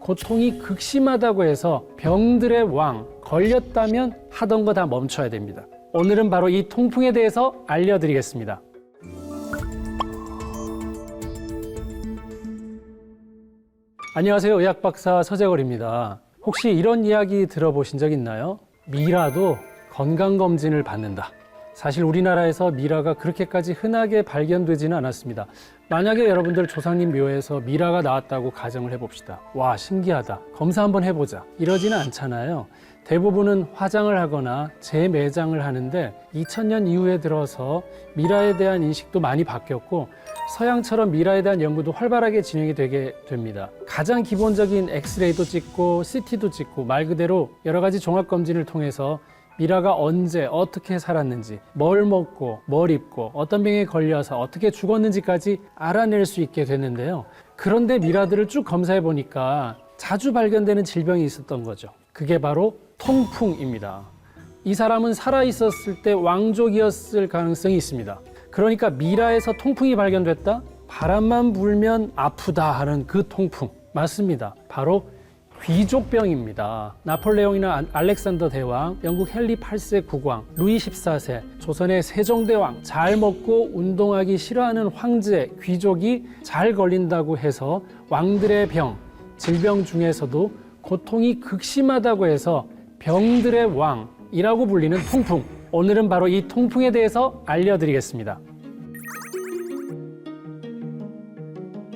고통이 극심하다고 해서 병들의 왕, 걸렸다면 하던 거 다 멈춰야 됩니다. 오늘은 바로 이 통풍에 대해서 알려드리겠습니다. 안녕하세요. 의학박사 서재걸입니다. 혹시 이런 이야기 들어보신 적 있나요? 미라도 건강검진을 받는다. 사실 우리나라에서 미라가 그렇게까지 흔하게 발견되지는 않았습니다. 만약에 여러분들 조상님 묘에서 미라가 나왔다고 가정을 해봅시다. 와, 신기하다. 검사 한번 해보자. 이러지는 않잖아요. 대부분은 화장을 하거나 재매장을 하는데 2000년 이후에 들어서 미라에 대한 인식도 많이 바뀌었고 서양처럼 미라에 대한 연구도 활발하게 진행이 되게 됩니다. 가장 기본적인 엑스레이도 찍고 CT도 찍고 말 그대로 여러 가지 종합검진을 통해서 미라가 언제 어떻게 살았는지, 뭘 먹고 뭘 입고 어떤 병에 걸려서 어떻게 죽었는지까지 알아낼 수 있게 됐는데요. 그런데 미라들을 쭉 검사해 보니까 자주 발견되는 질병이 있었던 거죠. 그게 바로 통풍입니다. 이 사람은 살아있었을 때 왕족이었을 가능성이 있습니다. 그러니까 미라에서 통풍이 발견됐다? 바람만 불면 아프다 하는 그 통풍. 맞습니다. 바로 귀족병입니다. 나폴레옹이나 알렉산더 대왕, 영국 헨리 8세 국왕, 루이 14세, 조선의 세종대왕, 잘 먹고 운동하기 싫어하는 황제, 귀족이 잘 걸린다고 해서 왕들의 병, 질병 중에서도 고통이 극심하다고 해서 병들의 왕이라고 불리는 통풍. 오늘은 바로 이 통풍에 대해서 알려드리겠습니다.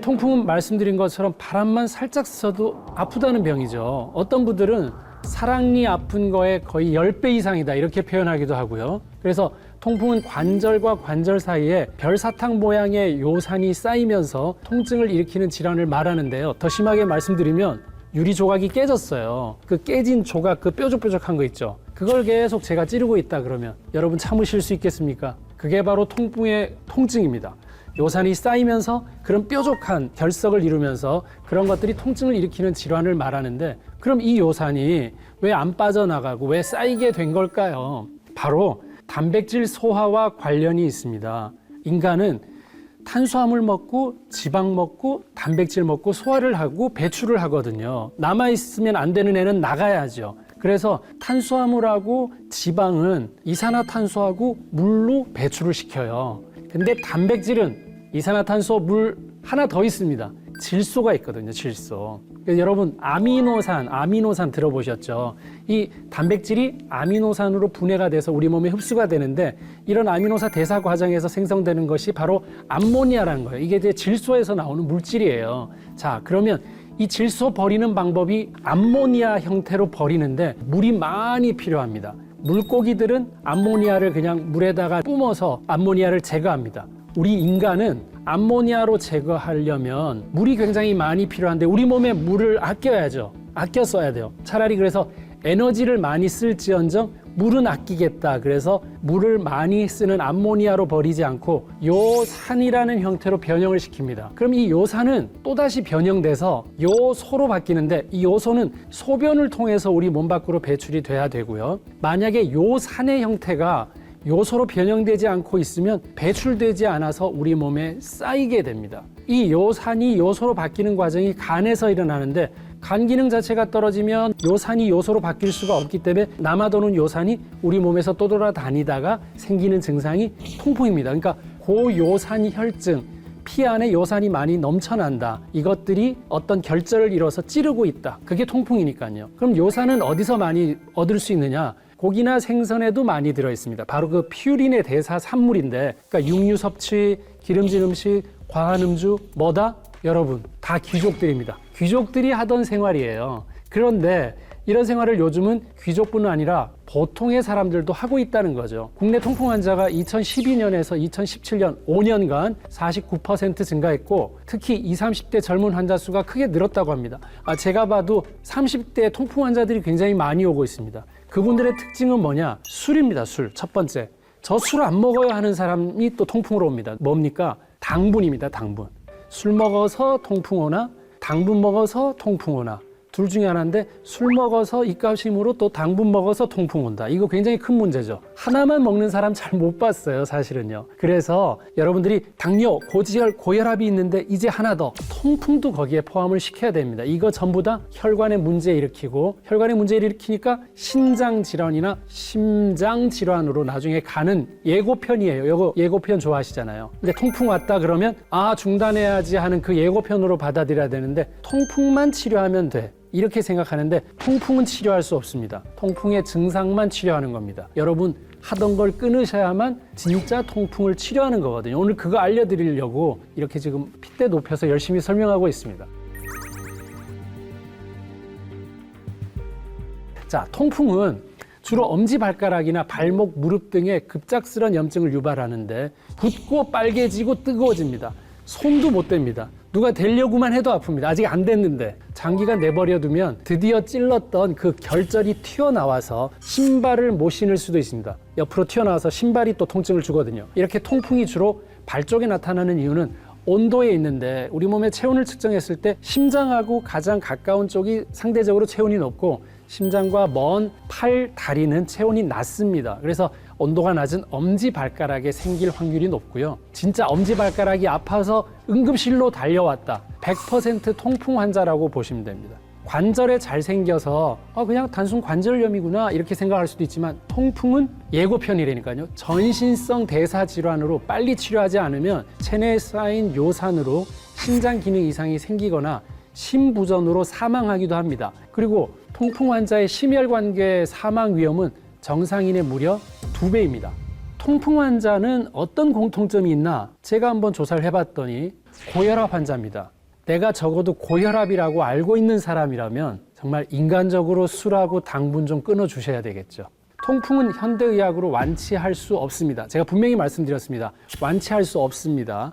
통풍은 말씀드린 것처럼 바람만 살짝 쐬도 아프다는 병이죠. 어떤 분들은 사랑니 아픈 거에 거의 10배 이상이다 이렇게 표현하기도 하고요. 그래서 통풍은 관절과 관절 사이에 별사탕 모양의 요산이 쌓이면서 통증을 일으키는 질환을 말하는데요. 더 심하게 말씀드리면 유리 조각이 깨졌어요. 그 깨진 조각, 그 뾰족뾰족한 거 있죠. 그걸 계속 제가 찌르고 있다 그러면 여러분 참으실 수 있겠습니까? 그게 바로 통풍의 통증입니다. 요산이 쌓이면서 그런 뾰족한 결석을 이루면서 그런 것들이 통증을 일으키는 질환을 말하는데, 그럼 이 요산이 왜 안 빠져나가고 왜 쌓이게 된 걸까요? 바로 단백질 소화와 관련이 있습니다. 인간은 탄수화물 먹고 지방 먹고 단백질 먹고 소화를 하고 배출을 하거든요. 남아있으면 안 되는 애는 나가야죠. 그래서 탄수화물하고 지방은 이산화탄소하고 물로 배출을 시켜요. 근데 단백질은 이산화탄소, 물 하나 더 있습니다. 질소가 있거든요, 질소. 그래서 여러분, 아미노산 들어보셨죠? 이 단백질이 아미노산으로 분해가 돼서 우리 몸에 흡수가 되는데, 이런 아미노산 대사 과정에서 생성되는 것이 바로 암모니아라는 거예요. 이게 이제 질소에서 나오는 물질이에요. 자, 그러면 이 질소 버리는 방법이 암모니아 형태로 버리는데 물이 많이 필요합니다. 물고기들은 암모니아를 그냥 물에다가 뿜어서 암모니아를 제거합니다. 우리 인간은 암모니아로 제거하려면 물이 굉장히 많이 필요한데 우리 몸에 물을 아껴야죠. 아껴 써야 돼요. 차라리 그래서 에너지를 많이 쓸지언정 물은 아끼겠다. 그래서 물을 많이 쓰는 암모니아로 버리지 않고 요산이라는 형태로 변형을 시킵니다. 그럼 이 요산은 또다시 변형돼서 요소로 바뀌는데, 이 요소는 소변을 통해서 우리 몸 밖으로 배출이 돼야 되고요. 만약에 요산의 형태가 요소로 변형되지 않고 있으면 배출되지 않아서 우리 몸에 쌓이게 됩니다. 이 요산이 요소로 바뀌는 과정이 간에서 일어나는데, 간 기능 자체가 떨어지면 요산이 요소로 바뀔 수가 없기 때문에 남아도는 요산이 우리 몸에서 떠돌아다니다가 생기는 증상이 통풍입니다. 그러니까 고요산 혈증, 피 안에 요산이 많이 넘쳐난다. 이것들이 어떤 결절을 이뤄서 찌르고 있다. 그게 통풍이니까요. 그럼 요산은 어디서 많이 얻을 수 있느냐? 고기나 생선에도 많이 들어있습니다. 바로 그 퓨린의 대사 산물인데, 그러니까 육류 섭취, 기름진 음식, 과한 음주, 뭐다? 여러분, 다 귀족들입니다. 귀족들이 하던 생활이에요. 그런데 이런 생활을 요즘은 귀족뿐 아니라 보통의 사람들도 하고 있다는 거죠. 국내 통풍 환자가 2012년에서 2017년 5년간 49% 증가했고, 특히 20, 30대 젊은 환자 수가 크게 늘었다고 합니다. 제가 봐도 30대 통풍 환자들이 굉장히 많이 오고 있습니다. 그분들의 특징은 뭐냐? 술입니다. 술. 첫 번째. 저 술 안 먹어야 하는 사람이 또 통풍으로 옵니다. 뭡니까? 당분입니다. 당분. 술 먹어서 통풍 오나, 당분 먹어서 통풍 오나, 둘 중에 하나인데 술 먹어서 입가심으로 또 당분 먹어서 통풍 온다. 이거 굉장히 큰 문제죠. 하나만 먹는 사람 잘 못 봤어요, 사실은요. 그래서 여러분들이 당뇨, 고지혈, 고혈압이 있는데 이제 하나 더 통풍도 거기에 포함을 시켜야 됩니다. 이거 전부 다 혈관의 문제 일으키고 혈관의 문제를 일으키니까 신장 질환이나 심장 질환으로 나중에 가는 예고편이에요. 이거 예고편 좋아하시잖아요. 근데 통풍 왔다 그러면 중단해야지 하는 그 예고편으로 받아들여야 되는데 통풍만 치료하면 돼. 이렇게 생각하는데 통풍은 치료할 수 없습니다. 통풍의 증상만 치료하는 겁니다. 여러분 하던 걸 끊으셔야만 진짜 통풍을 치료하는 거거든요. 오늘 그거 알려드리려고 이렇게 지금 핏대 높여서 열심히 설명하고 있습니다. 자, 통풍은 주로 엄지발가락이나 발목, 무릎 등에 급작스런 염증을 유발하는데 붓고 빨개지고 뜨거워집니다. 손도 못 댑니다. 누가 대려고만 해도 아픕니다. 아직 안 됐는데 장기간 내버려두면 드디어 찔렀던 그 결절이 튀어나와서 신발을 못 신을 수도 있습니다. 옆으로 튀어나와서 신발이 또 통증을 주거든요. 이렇게 통풍이 주로 발 쪽에 나타나는 이유는 온도에 있는데 우리 몸의 체온을 측정했을 때 심장하고 가장 가까운 쪽이 상대적으로 체온이 높고 심장과 먼 팔, 다리는 체온이 낮습니다. 그래서 온도가 낮은 엄지발가락에 생길 확률이 높고요. 진짜 엄지발가락이 아파서 응급실로 달려왔다. 100% 통풍 환자라고 보시면 됩니다. 관절에 잘 생겨서 그냥 단순 관절염이구나 이렇게 생각할 수도 있지만 통풍은 예고편이라니까요. 전신성 대사질환으로 빨리 치료하지 않으면 체내에 쌓인 요산으로 신장 기능 이상이 생기거나 심부전으로 사망하기도 합니다. 그리고 통풍 환자의 심혈관계 사망 위험은 정상인의 무려 2배입니다. 통풍 환자는 어떤 공통점이 있나? 제가 한번 조사를 해봤더니 고혈압 환자입니다. 내가 적어도 고혈압이라고 알고 있는 사람이라면 정말 인간적으로 술하고 당분 좀 끊어주셔야 되겠죠. 통풍은 현대의학으로 완치할 수 없습니다. 제가 분명히 말씀드렸습니다. 완치할 수 없습니다.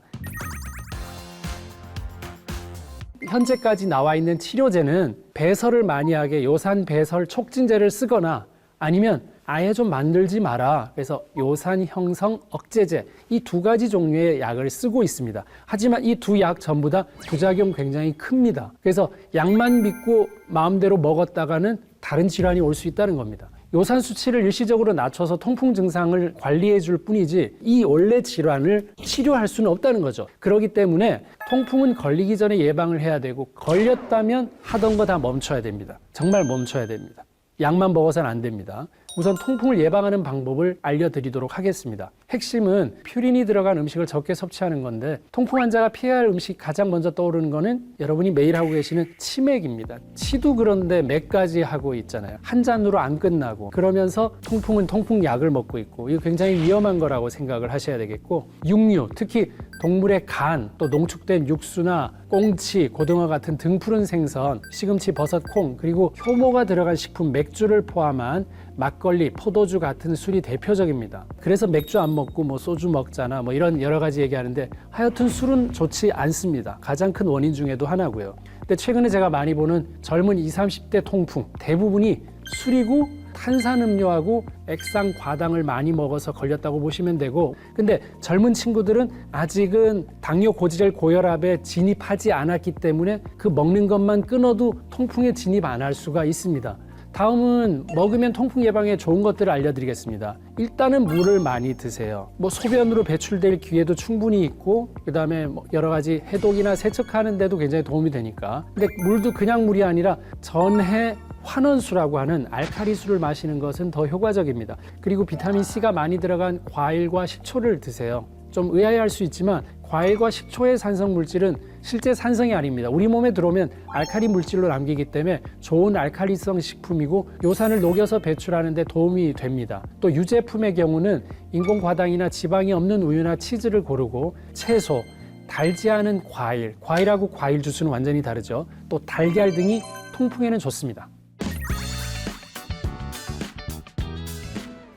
현재까지 나와 있는 치료제는 배설을 많이 하게 요산 배설 촉진제를 쓰거나 아니면 아예 좀 만들지 마라. 그래서 요산 형성 억제제 이 2가지 종류의 약을 쓰고 있습니다. 하지만 이 2약 전부 다 부작용 굉장히 큽니다. 그래서 약만 믿고 마음대로 먹었다가는 다른 질환이 올 수 있다는 겁니다. 요산 수치를 일시적으로 낮춰서 통풍 증상을 관리해 줄 뿐이지 이 원래 질환을 치료할 수는 없다는 거죠. 그렇기 때문에 통풍은 걸리기 전에 예방을 해야 되고 걸렸다면 하던 거 다 멈춰야 됩니다. 정말 멈춰야 됩니다. 약만 먹어서는 안 됩니다. 우선 통풍을 예방하는 방법을 알려드리도록 하겠습니다. 핵심은 퓨린이 들어간 음식을 적게 섭취하는 건데 통풍 환자가 피해야 할 음식 가장 먼저 떠오르는 거는 여러분이 매일 하고 계시는 치맥입니다. 치도 그런데 맥까지 하고 있잖아요. 한 잔으로 안 끝나고 그러면서 통풍은 통풍약을 먹고 있고 이거 굉장히 위험한 거라고 생각을 하셔야 되겠고 육류, 특히 동물의 간, 또 농축된 육수나 꽁치, 고등어 같은 등푸른 생선, 시금치, 버섯, 콩, 그리고 효모가 들어간 식품, 맥주를 포함한 막걸리, 포도주 같은 술이 대표적입니다. 그래서 맥주 안 먹고 뭐 소주 먹잖아 뭐 이런 여러 가지 얘기하는데 하여튼 술은 좋지 않습니다. 가장 큰 원인 중에도 하나고요. 근데 최근에 제가 많이 보는 젊은 20, 30대 통풍 대부분이 술이고 탄산음료하고 액상 과당을 많이 먹어서 걸렸다고 보시면 되고 근데 젊은 친구들은 아직은 당뇨, 고지혈, 고혈압에 진입하지 않았기 때문에 그 먹는 것만 끊어도 통풍에 진입 안 할 수가 있습니다. 다음은 먹으면 통풍 예방에 좋은 것들을 알려드리겠습니다. 일단은 물을 많이 드세요. 뭐 소변으로 배출될 기회도 충분히 있고 그다음에 뭐 여러 가지 해독이나 세척하는 데도 굉장히 도움이 되니까. 근데 물도 그냥 물이 아니라 전해 환원수라고 하는 알칼리수를 마시는 것은 더 효과적입니다. 그리고 비타민C가 많이 들어간 과일과 식초를 드세요. 좀 의아해할 수 있지만 과일과 식초의 산성 물질은 실제 산성이 아닙니다. 우리 몸에 들어오면 알칼리 물질로 남기기 때문에 좋은 알칼리성 식품이고 요산을 녹여서 배출하는 데 도움이 됩니다. 또 유제품의 경우는 인공과당이나 지방이 없는 우유나 치즈를 고르고 채소, 달지 않은 과일, 과일하고 과일 주스는 완전히 다르죠. 또 달걀 등이 통풍에는 좋습니다.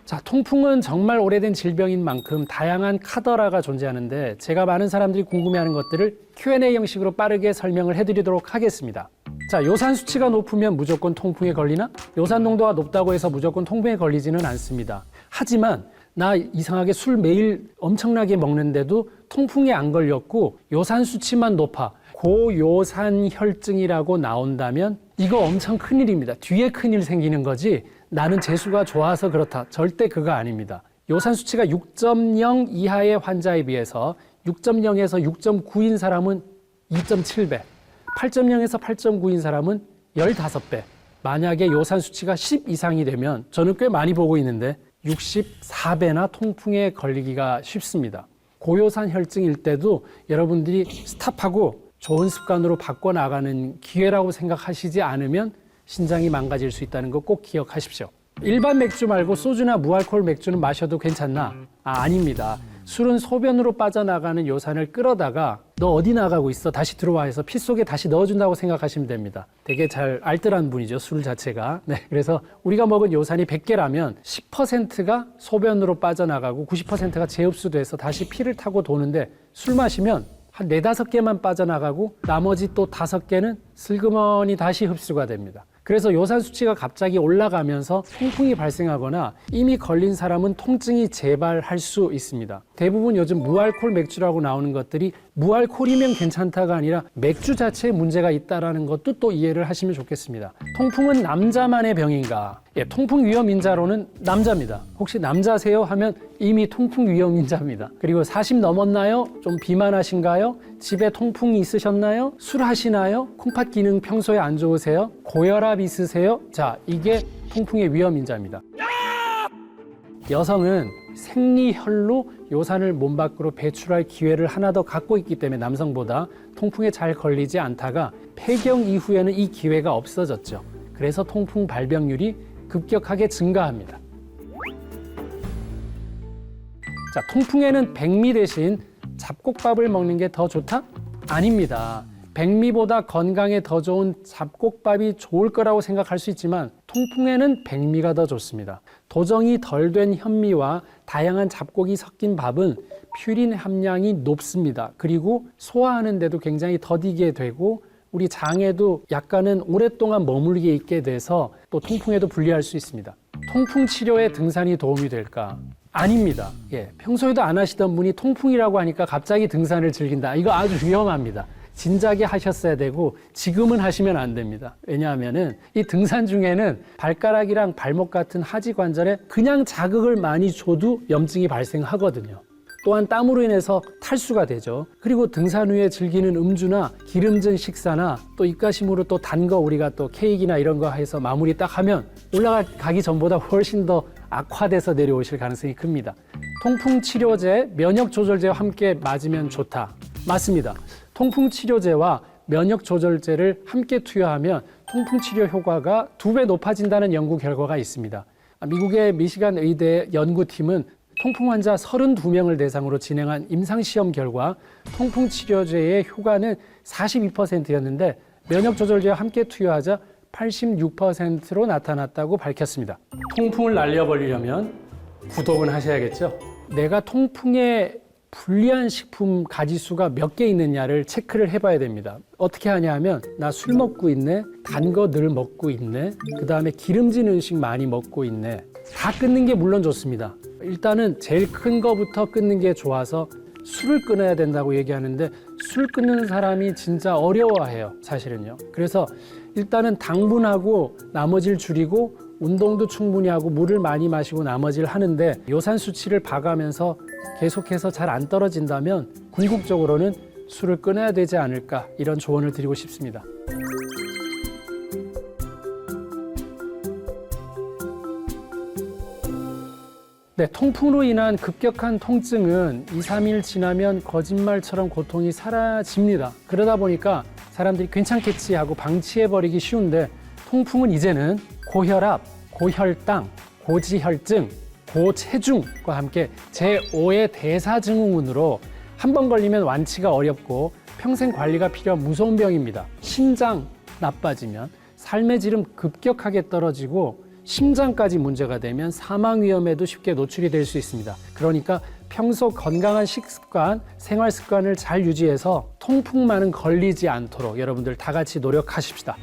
자, 통풍은 정말 오래된 질병인 만큼 다양한 카더라가 존재하는데 제가 많은 사람들이 궁금해하는 것들을 Q&A 형식으로 빠르게 설명을 해드리도록 하겠습니다. 자, 요산 수치가 높으면 무조건 통풍에 걸리나? 요산 농도가 높다고 해서 무조건 통풍에 걸리지는 않습니다. 하지만 나 이상하게 술 매일 엄청나게 먹는데도 통풍에 안 걸렸고 요산 수치만 높아 고요산 혈증이라고 나온다면 이거 엄청 큰일입니다. 뒤에 큰일 생기는 거지 나는 재수가 좋아서 그렇다. 절대 그거 아닙니다. 요산 수치가 6.0 이하의 환자에 비해서 6.0에서 6.9인 사람은 2.7배, 8.0에서 8.9인 사람은 15배. 만약에 요산 수치가 10 이상이 되면 저는 꽤 많이 보고 있는데 64배나 통풍에 걸리기가 쉽습니다. 고요산 혈증일 때도 여러분들이 스탑하고 좋은 습관으로 바꿔나가는 기회라고 생각하시지 않으면 신장이 망가질 수 있다는 거 꼭 기억하십시오. 일반 맥주 말고 소주나 무알코올 맥주는 마셔도 괜찮나? 아닙니다. 술은 소변으로 빠져나가는 요산을 끌어다가 너 어디 나가고 있어? 다시 들어와 해서 피 속에 다시 넣어준다고 생각하시면 됩니다. 되게 잘 알뜰한 분이죠, 술 자체가. 네, 그래서 우리가 먹은 요산이 100개라면 10%가 소변으로 빠져나가고 90%가 재흡수돼서 다시 피를 타고 도는데 술 마시면 한 4, 5개만 빠져나가고 나머지 또 5개는 슬그머니 다시 흡수가 됩니다. 그래서 요산 수치가 갑자기 올라가면서 통풍이 발생하거나 이미 걸린 사람은 통증이 재발할 수 있습니다. 대부분 요즘 무알콜 맥주라고 나오는 것들이 무알콜이면 괜찮다가 아니라 맥주 자체에 문제가 있다는 것도 또 이해를 하시면 좋겠습니다. 통풍은 남자만의 병인가? 예, 통풍 위험인자로는 남자입니다. 혹시 남자세요? 하면 이미 통풍 위험인자입니다. 그리고 40 넘었나요? 좀 비만하신가요? 집에 통풍이 있으셨나요? 술 하시나요? 콩팥 기능 평소에 안 좋으세요? 고혈압 있으세요? 자, 이게 통풍의 위험인자입니다. 여성은 생리혈로 요산을 몸 밖으로 배출할 기회를 하나 더 갖고 있기 때문에 남성보다 통풍에 잘 걸리지 않다가 폐경 이후에는 이 기회가 없어졌죠. 그래서 통풍 발병률이 급격하게 증가합니다. 자, 통풍에는 백미 대신 잡곡밥을 먹는 게 더 좋다? 아닙니다. 백미보다 건강에 더 좋은 잡곡밥이 좋을 거라고 생각할 수 있지만 통풍에는 백미가 더 좋습니다. 도정이 덜 된 현미와 다양한 잡곡이 섞인 밥은 퓨린 함량이 높습니다. 그리고 소화하는 데도 굉장히 더디게 되고 우리 장에도 약간은 오랫동안 머물게 있게 돼서 또 통풍에도 불리할 수 있습니다. 통풍 치료에 등산이 도움이 될까? 아닙니다. 예, 평소에도 안 하시던 분이 통풍이라고 하니까 갑자기 등산을 즐긴다. 이거 아주 위험합니다. 진작에 하셨어야 되고 지금은 하시면 안 됩니다. 왜냐하면은 이 등산 중에는 발가락이랑 발목 같은 하지 관절에 그냥 자극을 많이 줘도 염증이 발생하거든요. 또한 땀으로 인해서 탈수가 되죠. 그리고 등산 후에 즐기는 음주나 기름진 식사나 또 입가심으로 또 단 거 우리가 또 케이크나 이런 거 해서 마무리 딱 하면 올라가기 전보다 훨씬 더 악화돼서 내려오실 가능성이 큽니다. 통풍 치료제, 면역 조절제와 함께 맞으면 좋다. 맞습니다. 통풍 치료제와 면역 조절제를 함께 투여하면 통풍 치료 효과가 2배 높아진다는 연구 결과가 있습니다. 미국의 미시간 의대 연구팀은 통풍 환자 32명을 대상으로 진행한 임상시험 결과 통풍 치료제의 효과는 42%였는데 면역 조절제와 함께 투여하자 86%로 나타났다고 밝혔습니다. 통풍을 날려버리려면 구독은 하셔야겠죠? 내가 통풍에 불리한 식품 가지수가 몇 개 있느냐를 체크를 해봐야 됩니다. 어떻게 하냐 하면 나 술 먹고 있네, 단 거 늘 먹고 있네, 그 다음에 기름진 음식 많이 먹고 있네. 다 끊는 게 물론 좋습니다. 일단은 제일 큰 거부터 끊는 게 좋아서 술을 끊어야 된다고 얘기하는데 술 끊는 사람이 진짜 어려워해요, 사실은요. 그래서 일단은 당분하고 나머지를 줄이고 운동도 충분히 하고 물을 많이 마시고 나머지를 하는데 요산 수치를 봐가면서 계속해서 잘 안 떨어진다면 궁극적으로는 술을 끊어야 되지 않을까 이런 조언을 드리고 싶습니다. 네, 통풍으로 인한 급격한 통증은 2, 3일 지나면 거짓말처럼 고통이 사라집니다. 그러다 보니까 사람들이 괜찮겠지 하고 방치해버리기 쉬운데 통풍은 이제는 고혈압, 고혈당, 고지혈증, 고체중과 함께 제5의 대사증후군으로 한 번 걸리면 완치가 어렵고 평생 관리가 필요한 무서운 병입니다. 신장 나빠지면 삶의 질은 급격하게 떨어지고 심장까지 문제가 되면 사망 위험에도 쉽게 노출이 될 수 있습니다. 그러니까 평소 건강한 식습관, 생활 습관을 잘 유지해서 통풍만은 걸리지 않도록 여러분들 다 같이 노력하십시다.